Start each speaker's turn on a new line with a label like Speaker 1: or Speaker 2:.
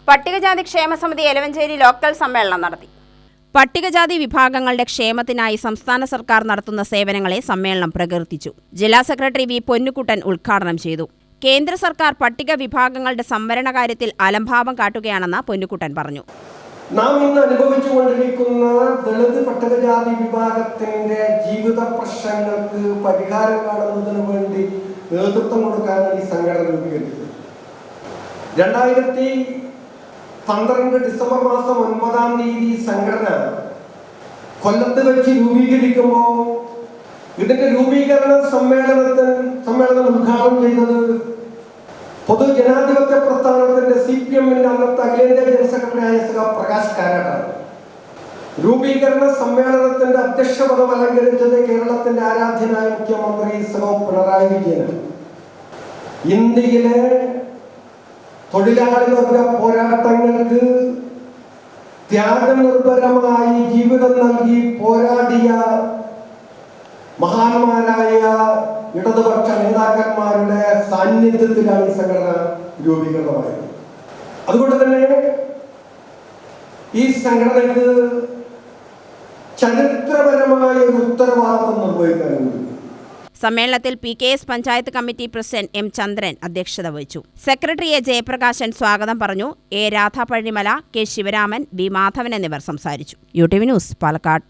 Speaker 1: പട്ടികജാതി ക്ഷേമ സമിതി എലവഞ്ചേരി ലോക്കൽ സമ്മേളനം നടത്തി. പട്ടികജാതി വിഭാഗങ്ങളുടെ ക്ഷേമത്തിനായി സംസ്ഥാന സർക്കാർ നടത്തുന്ന സേവനങ്ങളെ സമ്മേളനം പ്രകീർത്തിച്ചു. ജില്ലാ സെക്രട്ടറി വി പൊന്നുകുട്ടൻ ഉദ്ഘാടനം ചെയ്തു. കേന്ദ്ര സർക്കാർ പട്ടിക വിഭാഗങ്ങളുടെ സംവരണ കാര്യത്തിൽ അലംഭാവം കാട്ടുകയാണെന്ന് പൊന്നുകുട്ടൻ പറഞ്ഞു.
Speaker 2: നാം ഇന്ന് അനുഭവിച്ചുകൊണ്ടിരിക്കുന്ന ദളിത് പട്ടികജാതി വിഭാഗത്തിന്റെ ജീവിത പ്രശ്നങ്ങൾക്ക് പരിഹാരം കാണുന്നതിന് വേണ്ടി നേതൃത്വം കൊടുക്കാനാണ് ഈ സംഘടന രൂപീകരിച്ചത്. 2012 ഡിസംബർ മാസം 9-ാം തീയതി സംഘടന കൊല്ലത്ത് വെച്ച് രൂപീകരിക്കുമ്പോൾ ഇതിന്റെ രൂപീകരണ സമ്മേളനം ഉദ്ഘാടനം ചെയ്തത് പൊതുജനാധിപത്യ പ്രസ്ഥാനത്തിന്റെ CPM-ന്റെ അന്നത്തെ അഖിലേന്ത്യാ ജനറൽ സെക്രട്ടറിയായ പ്രകാശ് കാരാട്ടാണ്. രൂപീകരണ സമ്മേളനത്തിന്റെ അധ്യക്ഷ പദം അലങ്കരിച്ചത് കേരളത്തിന്റെ ആരാധ്യനായ മുഖ്യമന്ത്രി പിണറായി വിജയനാണ്. ഇന്ത്യയിലെ തൊഴിലാളി വർഗ പോരാട്ടങ്ങൾക്ക് ത്യാഗനിർഭരമായി ജീവിതം നൽകി പോരാടിയ മഹാന്മാരായ ഇടതുപക്ഷ നേതാക്കന്മാരുടെ സാന്നിധ്യത്തിലാണ് ഈ സംഘടന രൂപീകൃതമായത്. അതുകൊണ്ട് തന്നെ ഈ സംഘടനയ്ക്ക് ചരിത്രപരമായ ഒരു ഉത്തരവാദിത്വം നിർവഹിക്കാനുണ്ട്.
Speaker 1: സമ്മേളനത്തിൽ PKS panchayat committee president M ചന്ദ്രൻ അധ്യക്ഷത വഹിച്ചു. സെക്രട്ടറി A ജയപ്രകാശൻ സ്വാഗതം പറഞ്ഞു. A രാധാപഴനിമല, K Sivaraman, B Madhavan എന്നിവർ സംസാരിച്ചു. UTV news, Palakkad.